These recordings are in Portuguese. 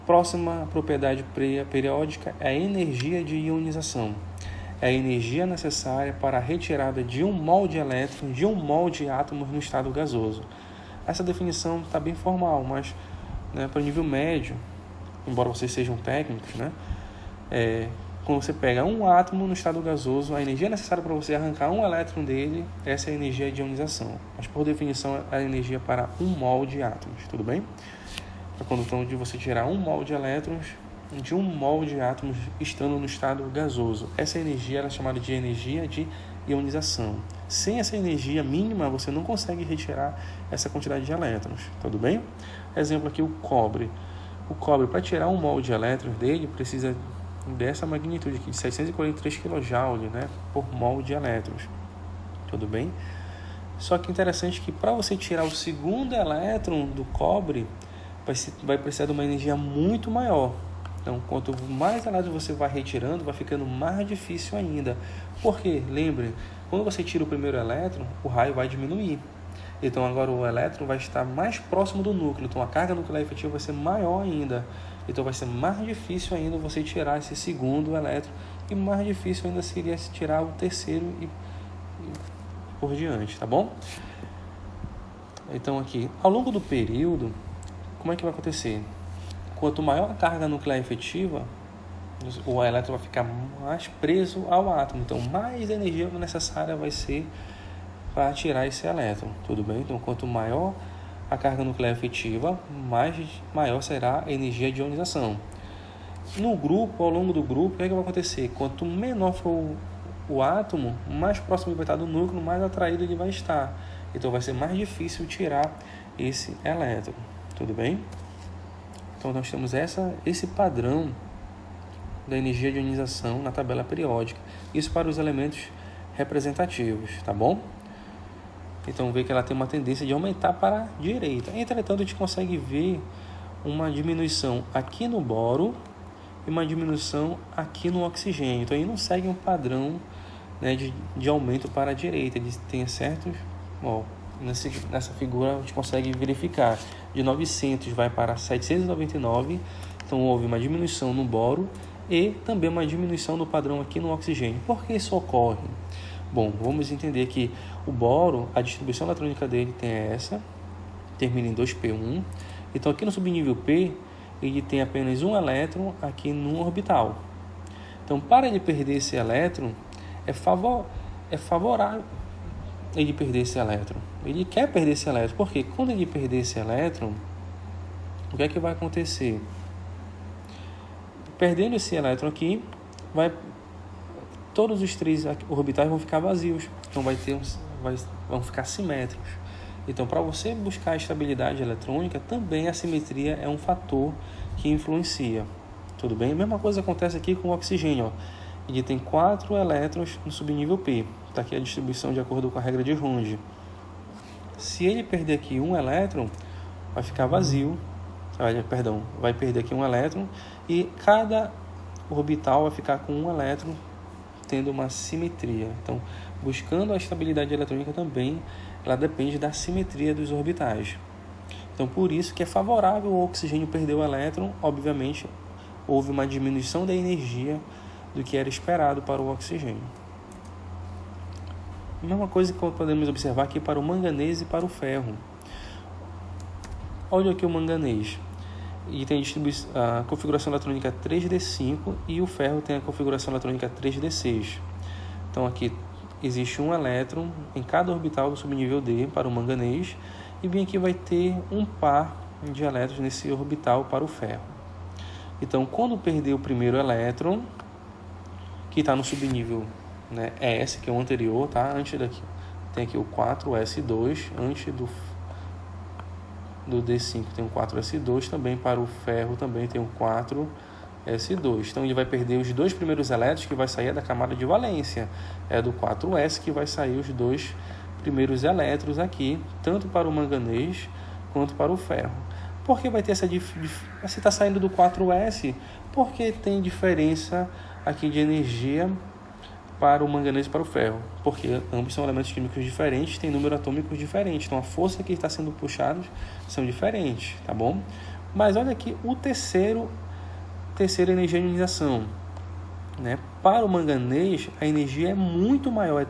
Próxima propriedade periódica é a energia de ionização. É a energia necessária para a retirada de um mol de elétrons de um mol de átomos no estado gasoso. Essa definição está bem formal, mas para o nível médio, embora vocês sejam técnicos, quando você pega um átomo no estado gasoso, a energia necessária para você arrancar um elétron dele, essa é a energia de ionização. Mas, por definição, é a energia para um mol de átomos, tudo bem? É quando de você tirar um mol de elétrons de um mol de átomos estando no estado gasoso. Essa energia é chamada de energia de ionização. Sem essa energia mínima, você não consegue retirar essa quantidade de elétrons, tudo bem? Exemplo aqui, o cobre. O cobre, para tirar um mol de elétrons dele, precisa dessa magnitude aqui, de 643 kJ, por mol de elétrons, tudo bem? Só que interessante que para você tirar o segundo elétron do cobre, vai precisar de uma energia muito maior. Então, quanto mais elétrons você vai retirando, vai ficando mais difícil ainda. Porque, lembre, quando você tira o primeiro elétron, o raio vai diminuir. Então, agora o elétron vai estar mais próximo do núcleo. Então, a carga nuclear efetiva vai ser maior ainda. Então, vai ser mais difícil ainda você tirar esse segundo elétron. E mais difícil ainda seria tirar o terceiro e por diante, tá bom? Então, aqui, ao longo do período, como é que vai acontecer? Quanto maior a carga nuclear efetiva, o elétron vai ficar mais preso ao átomo. Então, mais energia necessária vai ser para tirar esse elétron, tudo bem? Então, quanto maior a carga nuclear efetiva, maior será a energia de ionização. No grupo, ao longo do grupo, o que vai acontecer? Quanto menor for o átomo, mais próximo ele vai estar do núcleo, mais atraído ele vai estar. Então, vai ser mais difícil tirar esse elétron, tudo bem? Então, nós temos esse padrão da energia de ionização na tabela periódica. Isso para os elementos representativos, tá bom? Então, vê que ela tem uma tendência de aumentar para a direita. Entretanto, a gente consegue ver uma diminuição aqui no boro e uma diminuição aqui no oxigênio. Então, aí não segue um padrão de aumento para a direita. Eles têm certos... Nessa figura a gente consegue verificar. De 900 vai para 799. Então, houve uma diminuição no boro e também uma diminuição no padrão aqui no oxigênio. Por que isso ocorre? Bom, vamos entender que o boro, a distribuição eletrônica dele tem essa, termina em 2p1. Então, aqui no subnível P, ele tem apenas um elétron aqui no orbital. Então, para ele perder esse elétron, é favorável ele perder esse elétron. Ele quer perder esse elétron, porque quando ele perder esse elétron, o que é que vai acontecer? Perdendo esse elétron aqui, todos os três orbitais vão ficar vazios. Então, vão ficar simétricos. Então, para você buscar a estabilidade eletrônica, também a simetria é um fator que influencia. Tudo bem? A mesma coisa acontece aqui com o oxigênio. Ele tem 4 elétrons no subnível P. Está aqui a distribuição de acordo com a regra de Runge. Se ele perder aqui um elétron, vai ficar vazio. Vai perder aqui um elétron e cada orbital vai ficar com um elétron tendo uma simetria. Então, buscando a estabilidade eletrônica também, ela depende da simetria dos orbitais. Então, por isso que é favorável o oxigênio perder o elétron. Obviamente, houve uma diminuição da energia do que era esperado para o oxigênio. A mesma coisa que podemos observar aqui para o manganês e para o ferro. Olha aqui o manganês. Ele tem a configuração eletrônica 3d5 e o ferro tem a configuração eletrônica 3d6. Então, aqui existe um elétron em cada orbital do subnível D para o manganês e bem aqui vai ter um par de elétrons nesse orbital para o ferro. Então, quando perder o primeiro elétron, que está no subnível S, que é o anterior, tá? Antes daqui tem aqui o 4s2, antes do D5 tem o 4s2, também para o ferro também tem o 4s2. Então ele vai perder os dois primeiros elétrons, que vai sair da camada de valência. É do 4s que vai sair os dois primeiros elétrons aqui, tanto para o manganês quanto para o ferro. Por que vai ter essa diferença? Você está saindo do 4s, porque tem diferença aqui de energia para o manganês e para o ferro, porque ambos são elementos químicos diferentes, têm número atômicos diferentes, então a força que está sendo puxada são diferentes, tá bom? Mas olha aqui o terceira energia de ionização, né? Para o manganês, a energia é muito maior, é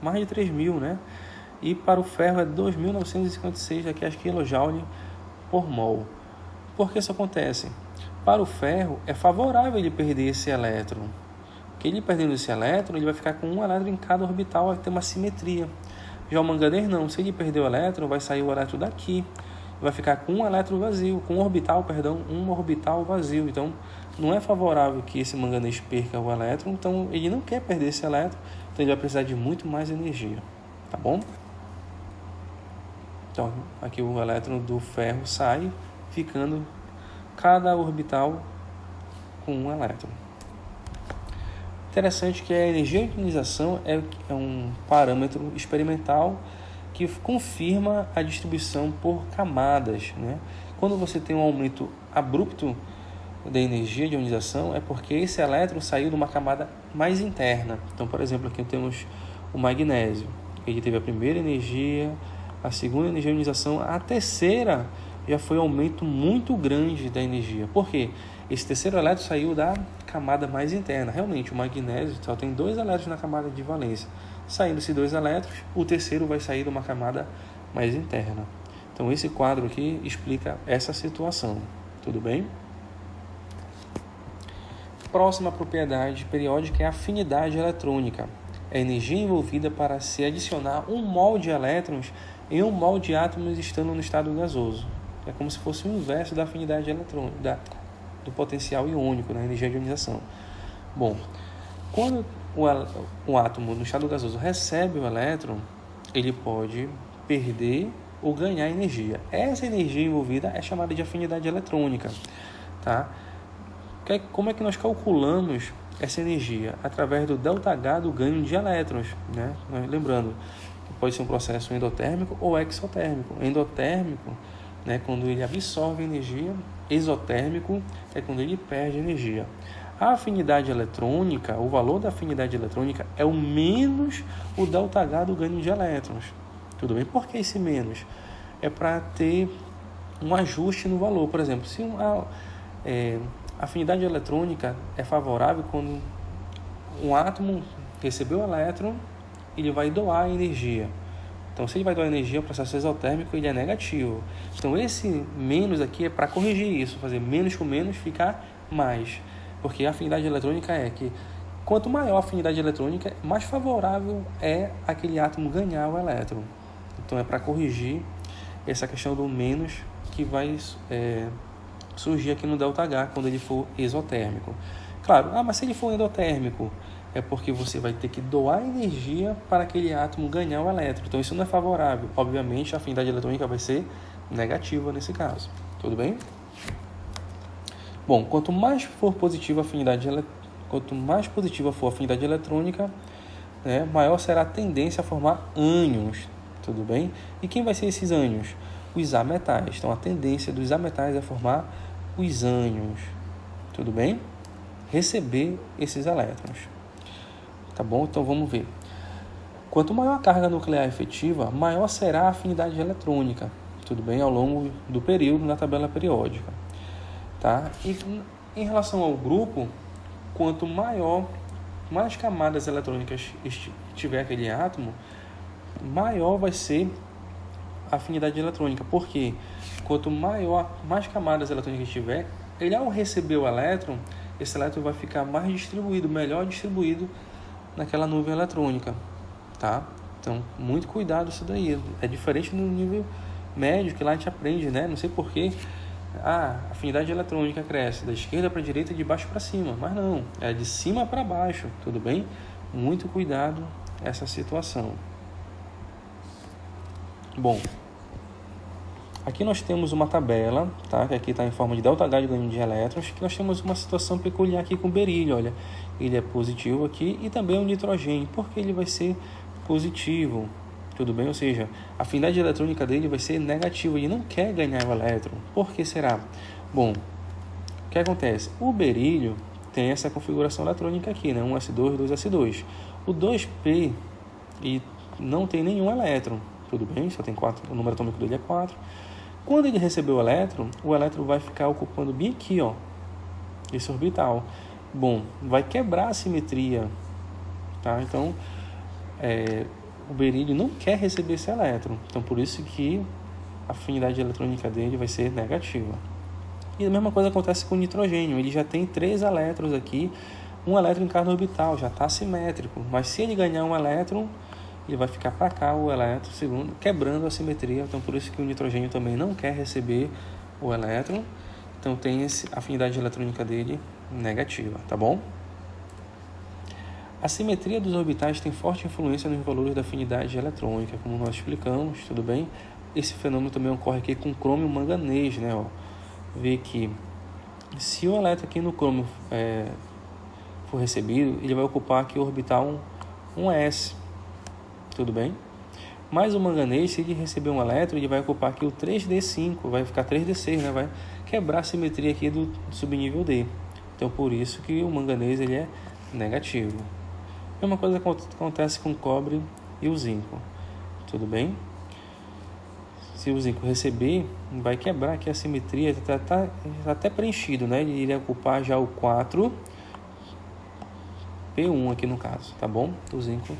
mais de 3.000, né? E para o ferro é 2.956 aqui, acho que kJ por mol. Por que isso acontece? Para o ferro, é favorável ele perder esse elétron. Porque ele perdendo esse elétron, ele vai ficar com um elétron em cada orbital, vai ter uma simetria. Já o manganês não, se ele perder o elétron, vai sair o elétron daqui. Vai ficar com um elétron vazio, um orbital vazio. Então, não é favorável que esse manganês perca o elétron, então ele não quer perder esse elétron, então ele vai precisar de muito mais energia, tá bom? Então, aqui o elétron do ferro sai, ficando cada orbital com um elétron. Interessante que a energia de ionização é um parâmetro experimental que confirma a distribuição por camadas, né? Quando você tem um aumento abrupto da energia de ionização, é porque esse elétron saiu de uma camada mais interna. Então, por exemplo, aqui temos o magnésio. Ele teve a primeira energia, a segunda energia de ionização, a terceira já foi um aumento muito grande da energia. Por quê? Esse terceiro elétron saiu da camada mais interna. Realmente, o magnésio só tem 2 elétrons na camada de valência. Saindo esses 2 elétrons, o terceiro vai sair de uma camada mais interna. Então, esse quadro aqui explica essa situação. Tudo bem? Próxima propriedade periódica é a afinidade eletrônica. É a energia envolvida para se adicionar 1 mol de elétrons em 1 mol de átomos estando no estado gasoso. É como se fosse o inverso da afinidade eletrônica, do potencial iônico, na energia de ionização. Bom, quando o átomo no estado gasoso recebe o elétron, ele pode perder ou ganhar energia. Essa energia envolvida é chamada de afinidade eletrônica, tá? Como é que nós calculamos essa energia? Através do ΔH do ganho de elétrons, né? Lembrando que pode ser um processo endotérmico ou exotérmico. Endotérmico, né, quando ele absorve energia; exotérmico é quando ele perde energia. A afinidade eletrônica, o valor da afinidade eletrônica é o menos o ΔH do ganho de elétrons. Tudo bem? Por que esse menos? É para ter um ajuste no valor. Por exemplo, se a afinidade eletrônica é favorável quando um átomo recebeu o elétron, ele vai doar energia. Então, se ele vai doar energia, o processo exotérmico ele é negativo. Então, esse menos aqui é para corrigir isso, fazer menos com menos ficar mais. Porque a afinidade eletrônica é que quanto maior a afinidade eletrônica, mais favorável é aquele átomo ganhar o elétron. Então, é para corrigir essa questão do menos que vai surgir aqui no ΔH quando ele for exotérmico. Claro, mas se ele for endotérmico, é porque você vai ter que doar energia para aquele átomo ganhar o elétron. Então, isso não é favorável. Obviamente, a afinidade eletrônica vai ser negativa nesse caso. Tudo bem? Bom, quanto mais positiva for a afinidade eletrônica, né, maior será a tendência a formar ânions. Tudo bem? E quem vai ser esses ânions? Os ametais. Então, a tendência dos ametais é formar os ânions. Tudo bem? Receber esses elétrons. Tá bom? Então, vamos ver. Quanto maior a carga nuclear efetiva, maior será a afinidade eletrônica. Tudo bem? Ao longo do período na tabela periódica. Tá? E em relação ao grupo, quanto mais camadas eletrônicas tiver aquele átomo, maior vai ser a afinidade eletrônica. Por quê? Quanto mais camadas eletrônicas tiver, ele ao receber o elétron, esse elétron vai ficar mais distribuído, melhor distribuído naquela nuvem eletrônica. Tá? Então, muito cuidado isso daí. É diferente no nível médio, que lá a gente aprende, né? Não sei porquê. A afinidade eletrônica cresce da esquerda para a direita e de baixo para cima. Mas não, é de cima para baixo. Tudo bem? Muito cuidado essa situação. Bom, aqui nós temos uma tabela, tá? Que aqui está em forma de ΔH de ganho de elétrons, que nós temos uma situação peculiar aqui com o berílio. Olha, ele é positivo aqui e também o nitrogênio. Por que ele vai ser positivo? Tudo bem? Ou seja, a afinidade eletrônica dele vai ser negativa. Ele não quer ganhar o elétron. Por que será? Bom, o que acontece? O berílio tem essa configuração eletrônica aqui, né? 1s2, 2s2. O 2p e não tem nenhum elétron. Tudo bem? Só tem 4. O número atômico dele é 4. Quando ele receber o elétron vai ficar ocupando bem aqui, ó, esse orbital. Bom, vai quebrar a simetria, tá? Então, o berílio não quer receber esse elétron. Então, por isso que a afinidade eletrônica dele vai ser negativa. E a mesma coisa acontece com o nitrogênio. Ele já tem 3 elétrons aqui, um elétron em cada orbital, já está simétrico. Mas se ele ganhar um elétron, ele vai ficar para cá o elétron, segundo, quebrando a simetria. Então, por isso que o nitrogênio também não quer receber o elétron. Então, tem a afinidade eletrônica dele negativa, tá bom? A simetria dos orbitais tem forte influência nos valores da afinidade eletrônica, como nós explicamos, tudo bem? Esse fenômeno também ocorre aqui com crômio e manganês, né? Ó, vê que se o elétron aqui no crômio for recebido, ele vai ocupar aqui o orbital 1s, tudo bem? Mas o manganês, se ele receber um elétron, ele vai ocupar aqui o 3d5, vai ficar 3d6, né? Vai quebrar a simetria aqui do subnível D. Então, por isso que o manganês ele é negativo. A mesma coisa acontece com o cobre e o zinco, tudo bem? Se o zinco receber, vai quebrar aqui a simetria, está até preenchido, né? Ele iria ocupar já o 4P1 aqui no caso, tá bom? O zinco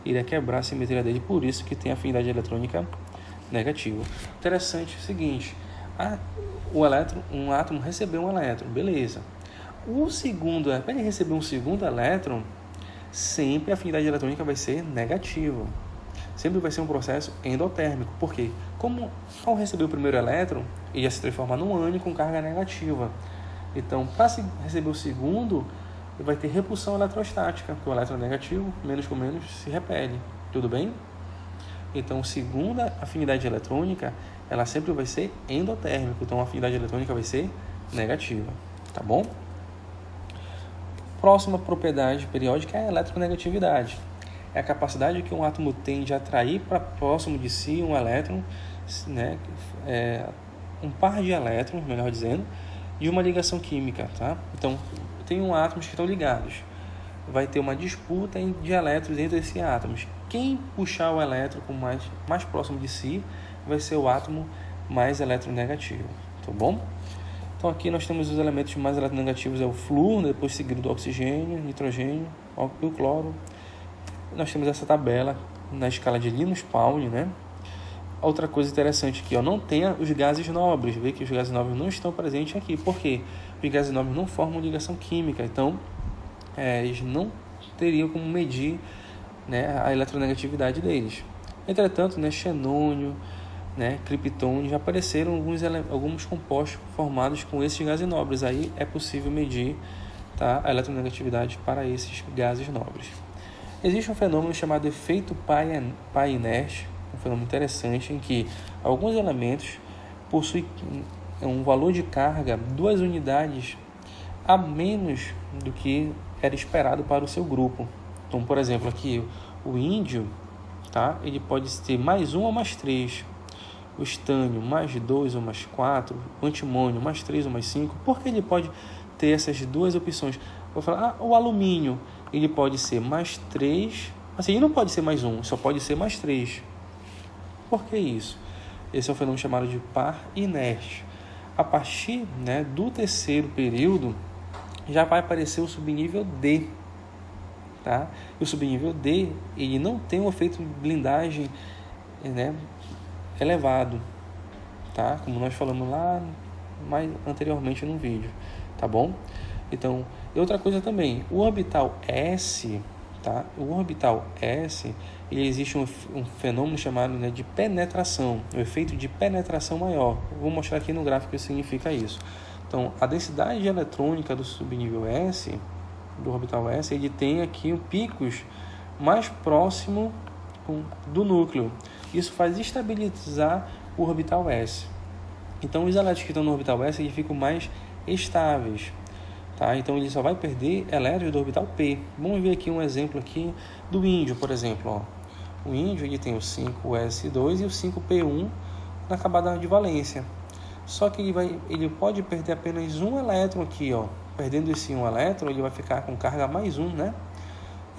iria quebrar a simetria dele, por isso que tem afinidade eletrônica negativa. Interessante é o seguinte, um átomo recebeu um elétron, beleza. Para ele receber um segundo elétron, sempre a afinidade eletrônica vai ser negativa. Sempre vai ser um processo endotérmico. Por quê? Como ao receber o primeiro elétron, ele ia se transformar num ânion com carga negativa. Então, para receber o segundo, ele vai ter repulsão eletrostática, porque o elétron é negativo, menos com menos se repele. Tudo bem? Então, segunda afinidade eletrônica, ela sempre vai ser endotérmica. Então, a afinidade eletrônica vai ser negativa. Tá bom? Próxima propriedade periódica é a eletronegatividade. É a capacidade que um átomo tem de atrair para próximo de si um elétron, né, um par de elétrons, melhor dizendo, de uma ligação química, tá? Então, tem átomos que estão ligados. Vai ter uma disputa de elétrons entre esses átomos. Quem puxar o elétron mais próximo de si vai ser o átomo mais eletronegativo, tá bom? Então, aqui nós temos os elementos mais eletronegativos, é o flúor, depois seguido do oxigênio, nitrogênio e o cloro. Nós temos essa tabela na escala de Linus-Pauling, né? Outra coisa interessante aqui, ó, não tem os gases nobres. Vê que os gases nobres não estão presentes aqui. Por quê? Os gases nobres não formam ligação química. Então, eles não teriam como medir, né, a eletronegatividade deles. Entretanto, né, xenônio, né, criptônio, já apareceram alguns compostos formados com esses gases nobres. Aí é possível medir, tá, a eletronegatividade para esses gases nobres. Existe um fenômeno chamado efeito pai inerte, um fenômeno interessante em que alguns elementos possuem um valor de carga 2 unidades a menos do que era esperado para o seu grupo. Então, por exemplo, aqui o índio, tá? Ele pode ter mais 1 ou mais 3. O estânio mais 2 ou mais 4. O antimônio mais 3 ou mais 5. Por que ele pode ter essas duas opções? Vou falar, o alumínio, ele pode ser mais 3, assim, ele não pode ser mais 1, só pode ser mais 3. Por que isso? Esse é um fenômeno chamado de par inerte. A partir, né, do terceiro período, já vai aparecer o subnível D. Tá? E o subnível D, ele não tem um efeito de blindagem, né, elevado. Tá? Como nós falamos lá mais anteriormente no vídeo. Tá bom? Então, e outra coisa também, o orbital S, tá? O orbital S, ele existe um fenômeno chamado, né, de penetração, o efeito de penetração maior. Eu vou mostrar aqui no gráfico o que significa isso. Então, a densidade eletrônica do subnível S, do orbital S, ele tem aqui picos mais próximo do núcleo. Isso faz estabilizar o orbital S. Então, os elétrons que estão no orbital S, eles ficam mais estáveis. Tá? Então, ele só vai perder elétrons do orbital P. Vamos ver aqui um exemplo aqui do índio, por exemplo. Ó. O índio, ele tem o 5s2 e o 5p1 na camada de valência. Só que ele pode perder apenas um elétron aqui. Ó. Perdendo esse um elétron, ele vai ficar com carga mais 1, né?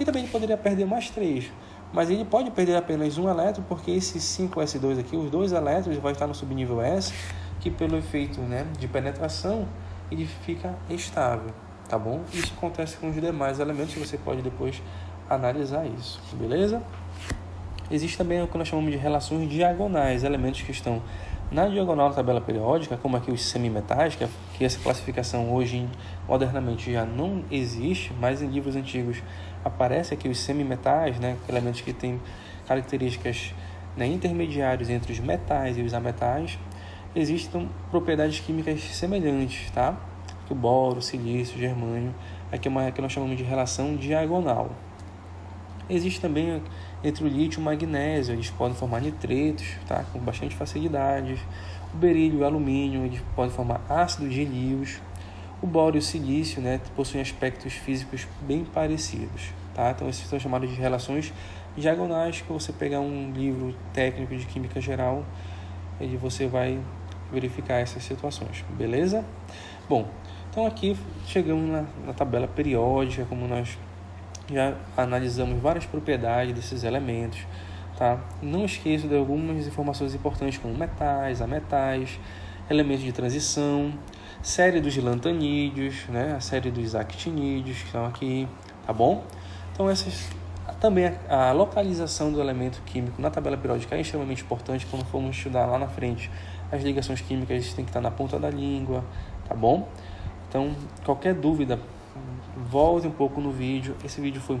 E também ele poderia perder mais 3. Mas ele pode perder apenas um elétron, porque esse 5s2 aqui, os 2 elétrons vai estar no subnível S, que pelo efeito, né, de penetração, ele fica estável, tá bom? Isso acontece com os demais elementos, você pode depois analisar isso, beleza? Existe também o que nós chamamos de relações diagonais, elementos que estão na diagonal da tabela periódica, como aqui os semimetais, que essa classificação hoje modernamente já não existe, mas em livros antigos aparece aqui os semimetais, né, elementos que têm características, né, intermediárias entre os metais e os ametais. Existem propriedades químicas semelhantes, tá? O boro, o silício, o germânio, aqui é uma que nós chamamos de relação diagonal. Existe também entre o lítio e o magnésio, eles podem formar nitretos, tá? Com bastante facilidade. O berílio e o alumínio, eles podem formar ácido de Lewis. O boro e o silício, né, possuem aspectos físicos bem parecidos, tá? Então esses são chamados de relações diagonais, que você pegar um livro técnico de química geral, e você vai verificar essas situações, beleza? Bom, então aqui chegamos na tabela periódica, como nós já analisamos várias propriedades desses elementos, tá? Não esqueça de algumas informações importantes como metais, ametais, elementos de transição, série dos lantanídeos, né? A série dos actinídeos que estão aqui, tá bom? Então essas também a localização do elemento químico na tabela periódica é extremamente importante. Quando formos estudar lá na frente as ligações químicas, tem que estar na ponta da língua, tá bom? Então qualquer dúvida, volte um pouco no vídeo. Esse vídeo foi